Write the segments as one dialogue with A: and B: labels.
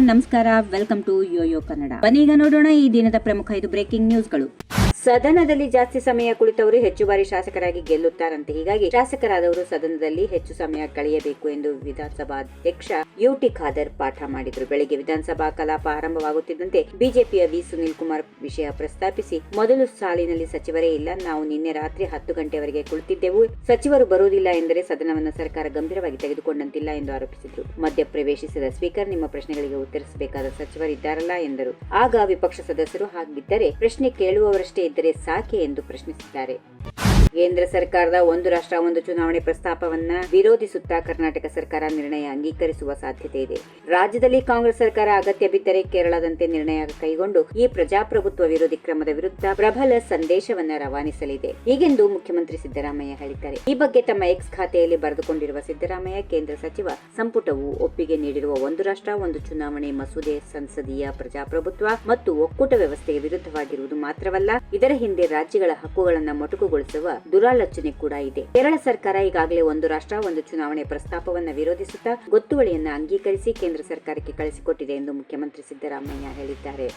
A: Everyone, ನಮಸ್ಕಾರ. Welcome to Yoyo Kannada. ಬನ್ನೀಗ ನೋಡೋಣ ಈ ದಿನದ ಪ್ರಮುಖ 5 ಬ್ರೇಕಿಂಗ್ ನ್ಯೂಸ್ಗಳು. ಸದನದಲ್ಲಿ ಜಾಸ್ತಿ ಸಮಯ ಕುಳಿತವರು ಹೆಚ್ಚು ಬಾರಿ ಶಾಸಕರಾಗಿ ಗೆಲ್ಲುತ್ತಾರಂತೆ. ಹೀಗಾಗಿ ಶಾಸಕರಾದವರು ಸದನದಲ್ಲಿ ಹೆಚ್ಚು ಸಮಯ ಕಳೆಯಬೇಕು ಎಂದು ವಿಧಾನಸಭಾಧ್ಯಕ್ಷ ಯುಟಿ ಖಾದರ್ ಪಾಠ ಮಾಡಿದರು. ಬೆಳಗ್ಗೆ ವಿಧಾನಸಭಾ ಕಲಾಪ ಆರಂಭವಾಗುತ್ತಿದ್ದಂತೆ ಬಿಜೆಪಿಯ ವಿ ಸುನೀಲ್ ಕುಮಾರ್ ವಿಷಯ ಪ್ರಸ್ತಾಪಿಸಿ, ಮೊದಲು ಸಾಲಿನಲ್ಲಿ ಸಚಿವರೇ ಇಲ್ಲ, ನಾವು ನಿನ್ನೆ ರಾತ್ರಿ 10 ಗಂಟೆವರೆಗೆ ಕುಳಿತಿದ್ದೆವು, ಸಚಿವರು ಬರುವುದಿಲ್ಲ ಎಂದರೆ ಸದನವನ್ನು ಸರ್ಕಾರ ಗಂಭೀರವಾಗಿ ತೆಗೆದುಕೊಂಡಂತಿಲ್ಲ ಎಂದು ಆರೋಪಿಸಿದರು. ಮಧ್ಯ ಪ್ರವೇಶಿಸಿದ ಸ್ಪೀಕರ್, ನಿಮ್ಮ ಪ್ರಶ್ನೆಗಳಿಗೆ ಉತ್ತರಿಸಬೇಕಾದ ಸಚಿವರಿದ್ದಾರಲ್ಲ ಎಂದರು. ಆಗ ವಿಪಕ್ಷ ಸದಸ್ಯರು, ಹಾಗಿದ್ದರೆ ಪ್ರಶ್ನೆ ಕೇಳುವವರಷ್ಟೇ ಇದ್ದರೆ ಸಾಕೆ ಎಂದು ಪ್ರಶ್ನಿಸಿದ್ದಾರೆ. ಕೇಂದ್ರ ಸರ್ಕಾರದ ಒಂದು ರಾಷ್ಟ್ರ ಒಂದು ಚುನಾವಣೆ ಪ್ರಸ್ತಾಪವನ್ನ ವಿರೋಧಿಸುತ್ತಾ ಕರ್ನಾಟಕ ಸರ್ಕಾರ ನಿರ್ಣಯ ಅಂಗೀಕರಿಸುವ ಸಾಧ್ಯತೆ ಇದೆ. ರಾಜ್ಯದಲ್ಲಿ ಕಾಂಗ್ರೆಸ್ ಸರ್ಕಾರ ಅಗತ್ಯ ಬಿದ್ದರೆ ಕೇರಳದಂತೆ ನಿರ್ಣಯ ಕೈಗೊಂಡು ಈ ಪ್ರಜಾಪ್ರಭುತ್ವ ವಿರೋಧಿ ಕ್ರಮದ ವಿರುದ್ಧ ಪ್ರಬಲ ಸಂದೇಶವನ್ನ ರವಾನಿಸಲಿದೆ, ಹೀಗೆಂದು ಮುಖ್ಯಮಂತ್ರಿ ಸಿದ್ದರಾಮಯ್ಯ ಹೇಳಿದ್ದಾರೆ. ಈ ಬಗ್ಗೆ ತಮ್ಮ ಎಕ್ಸ್ ಖಾತೆಯಲ್ಲಿ ಬರೆದುಕೊಂಡಿರುವ ಸಿದ್ದರಾಮಯ್ಯ, ಕೇಂದ್ರ ಸಚಿವ ಸಂಪುಟವು ಒಪ್ಪಿಗೆ ನೀಡಿರುವ ಒಂದು ರಾಷ್ಟ್ರ ಒಂದು ಚುನಾವಣೆ ಮಸೂದೆ ಸಂಸದೀಯ ಪ್ರಜಾಪ್ರಭುತ್ವ ಮತ್ತು ಒಕ್ಕೂಟ ವ್ಯವಸ್ಥೆಗೆ ವಿರುದ್ಧವಾಗಿರುವುದು ಮಾತ್ರವಲ್ಲ, ಇದರ ಹಿಂದೆ ರಾಜ್ಯಗಳ ಹಕ್ಕುಗಳನ್ನು ಮೊಟಕುಗೊಳಿಸುವ ದುರಾಲೋಚನೆ ಕೂಡ ಇದೆ. ಕೇರಳ ಸರ್ಕಾರ ಈಗಾಗಲೇ ಒಂದು ರಾಷ್ಟ್ರ ಒಂದು ಚುನಾವಣೆ ಪ್ರಸ್ತಾಪವನ್ನು ವಿರೋಧಿಸುತ್ತಾ ಗೊತ್ತುವಳಿಯನ್ನು ಅಂಗೀಕರಿಸಿ ಕೇಂದ್ರ ಸರ್ಕಾರಕ್ಕೆ ಕಳಿಸಿಕೊಟ್ಟಿದೆ ಎಂದು ಮುಖ್ಯಮಂತ್ರಿ ಸಿದ್ದರಾಮಯ್ಯ ಹೇಳಿದ್ದಾರೆ.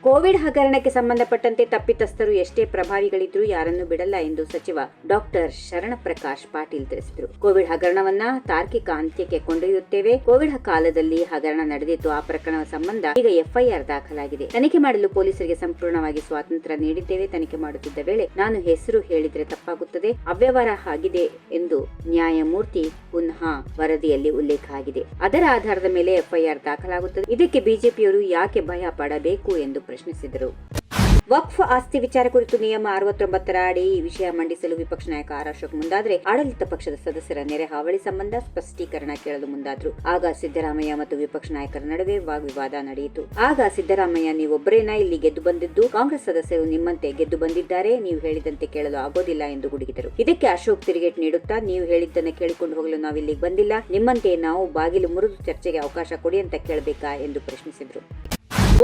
A: ಕೋವಿಡ್ ಹಗರಣಕ್ಕೆ ಸಂಬಂಧಪಟ್ಟಂತೆ ತಪ್ಪಿತಸ್ಥರು ಎಷ್ಟೇ ಪ್ರಭಾವಿಗಳಿದ್ರೂ ಯಾರನ್ನೂ ಬಿಡಲ್ಲ ಎಂದು ಸಚಿವ ಡಾಕ್ಟರ್ ಶರಣಪ್ರಕಾಶ್ ಪಾಟೀಲ್ ತಿಳಿಸಿದರು. ಕೋವಿಡ್ ಹಗರಣವನ್ನ ತಾರ್ಕಿಕ ಅಂತ್ಯಕ್ಕೆ ಕೊಂಡೊಯ್ಯುತ್ತೇವೆ. ಕೋವಿಡ್ ಕಾಲದಲ್ಲಿ ಹಗರಣ ನಡೆದಿತ್ತು. ಆ ಪ್ರಕರಣದ ಸಂಬಂಧ ಈಗ ಎಫ್ಐಆರ್ ದಾಖಲಾಗಿದೆ. ತನಿಖೆ ಮಾಡಲು ಪೊಲೀಸರಿಗೆ ಸಂಪೂರ್ಣವಾಗಿ ಸ್ವಾತಂತ್ರ್ಯ ನೀಡಿದ್ದೇವೆ. ತನಿಖೆ ಮಾಡುತ್ತಿದ್ದ ವೇಳೆ ನಾನು ಹೆಸರು ಹೇಳಿದ್ರೆ ತಪ್ಪಾಗುತ್ತದೆ, ಅವ್ಯವಹಾರ ಆಗಿದೆ ಎಂದು ನ್ಯಾಯಮೂರ್ತಿ ಪುನಃ ವರದಿಯಲ್ಲಿ ಉಲ್ಲೇಖ ಆಗಿದೆ. ಅದರ ಆಧಾರದ ಮೇಲೆ ಎಫ್ಐಆರ್ ದಾಖಲಾಗುತ್ತದೆ. ಇದಕ್ಕೆ ಬಿಜೆಪಿಯವರು ಯಾಕೆ ಭಯ ಪಡಬೇಕು ಎಂದು ಪ್ರಶ್ನಿಸಿದರು. ವಕ್ಫ್ ಆಸ್ತಿ ವಿಚಾರ ಕುರಿತು ನಿಯಮ 69ರ ಅಡಿ ಈ ವಿಷಯ ಮಂಡಿಸಲು ವಿಪಕ್ಷ ನಾಯಕ ಆರ್ ಅಶೋಕ್ ಮುಂದಾದರೆ ಆಡಳಿತ ಪಕ್ಷದ ಸದಸ್ಯರ ನೆರೆ ಹಾವಳಿ ಸಂಬಂಧ ಸ್ಪಷ್ಟೀಕರಣ ಕೇಳಲು ಮುಂದಾದ್ರು. ಆಗ ಸಿದ್ದರಾಮಯ್ಯ ಮತ್ತು ವಿಪಕ್ಷ ನಾಯಕರ ನಡುವೆ ವಾಗ್ವಿವಾದ ನಡೆಯಿತು. ಆಗ ಸಿದ್ದರಾಮಯ್ಯ, ನೀವೊಬ್ಬರೇನಾ ಇಲ್ಲಿ ಗೆದ್ದು ಬಂದಿದ್ದು? ಕಾಂಗ್ರೆಸ್ ಸದಸ್ಯರು ನಿಮ್ಮಂತೆ ಗೆದ್ದು ಬಂದಿದ್ದಾರೆ, ನೀವು ಹೇಳಿದಂತೆ ಕೇಳಲು ಆಗೋದಿಲ್ಲ ಎಂದು ಗುಡುಗಿದರು. ಇದಕ್ಕೆ ಅಶೋಕ್ ತಿರುಗೇಟ್ ನೀಡುತ್ತಾ, ನೀವು ಹೇಳಿದ್ದನ್ನು ಕೇಳಿಕೊಂಡು ಹೋಗಲು ನಾವು ಇಲ್ಲಿಗೆ ಬಂದಿಲ್ಲ, ನಿಮ್ಮಂತೆ ನಾವು ಬಾಗಿಲು ಮುರಿದು ಚರ್ಚೆಗೆ ಅವಕಾಶ ಕೊಡಿ ಅಂತ ಕೇಳಬೇಕಾ ಎಂದು ಪ್ರಶ್ನಿಸಿದರು.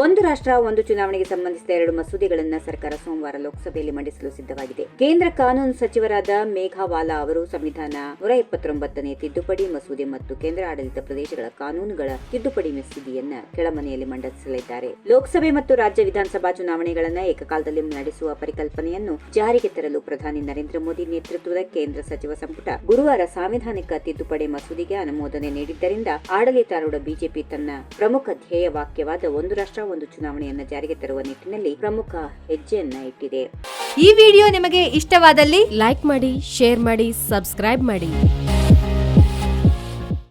A: ಒಂದು ರಾಷ್ಟ್ರ ಒಂದು ಚುನಾವಣೆಗೆ ಸಂಬಂಧಿಸಿದ 2 ಮಸೂದೆಗಳನ್ನು ಸರ್ಕಾರ ಸೋಮವಾರ ಲೋಕಸಭೆಯಲ್ಲಿ ಮಂಡಿಸಲು ಸಿದ್ಧವಾಗಿದೆ. ಕೇಂದ್ರ ಕಾನೂನು ಸಚಿವರಾದ ಮೇಘವಾಲಾ ಅವರು ಸಂವಿಧಾನ 179ನೇ ತಿದ್ದುಪಡಿ ಮಸೂದೆ ಮತ್ತು ಕೇಂದ್ರ ಆಡಳಿತ ಪ್ರದೇಶಗಳ ಕಾನೂನುಗಳ ತಿದ್ದುಪಡಿ ಮಸೂದೆಯನ್ನ ಕೆಳಮನೆಯಲ್ಲಿ ಮಂಡಿಸಲಿದ್ದಾರೆ. ಲೋಕಸಭೆ ಮತ್ತು ರಾಜ್ಯ ವಿಧಾನಸಭಾ ಚುನಾವಣೆಗಳನ್ನು ಏಕಕಾಲದಲ್ಲಿ ನಡೆಸುವ ಪರಿಕಲ್ಪನೆಯನ್ನು ಜಾರಿಗೆ ತರಲು ಪ್ರಧಾನಿ ನರೇಂದ್ರ ಮೋದಿ ನೇತೃತ್ವದ ಕೇಂದ್ರ ಸಚಿವ ಸಂಪುಟ ಗುರುವಾರ ಸಾಂವಿಧಾನಿಕ ತಿದ್ದುಪಡಿ ಮಸೂದೆಗೆ ಅನುಮೋದನೆ ನೀಡಿದ್ದರಿಂದ ಆಡಳಿತಾರೂಢ ಬಿಜೆಪಿ ತನ್ನ ಪ್ರಮುಖ ಧ್ಯೇಯ ವಾಕ್ಯವಾದ ಒಂದು ರಾಷ್ಟ್ರ ಒಂದು ಚುನಾವಣೆಯನ್ನು ಜಾರಿಗೆ ತರುವ ನಿಟ್ಟಿನಲ್ಲಿ ಪ್ರಮುಖ ಹೆಜ್ಜೆಯನ್ನ ಇಟ್ಟಿದೆ.
B: ಈ ವಿಡಿಯೋ ನಿಮಗೆ ಇಷ್ಟವಾದಲ್ಲಿ ಲೈಕ್ ಮಾಡಿ, ಶೇರ್ ಮಾಡಿ, ಸಬ್ಸ್ಕ್ರೈಬ್ ಮಾಡಿ.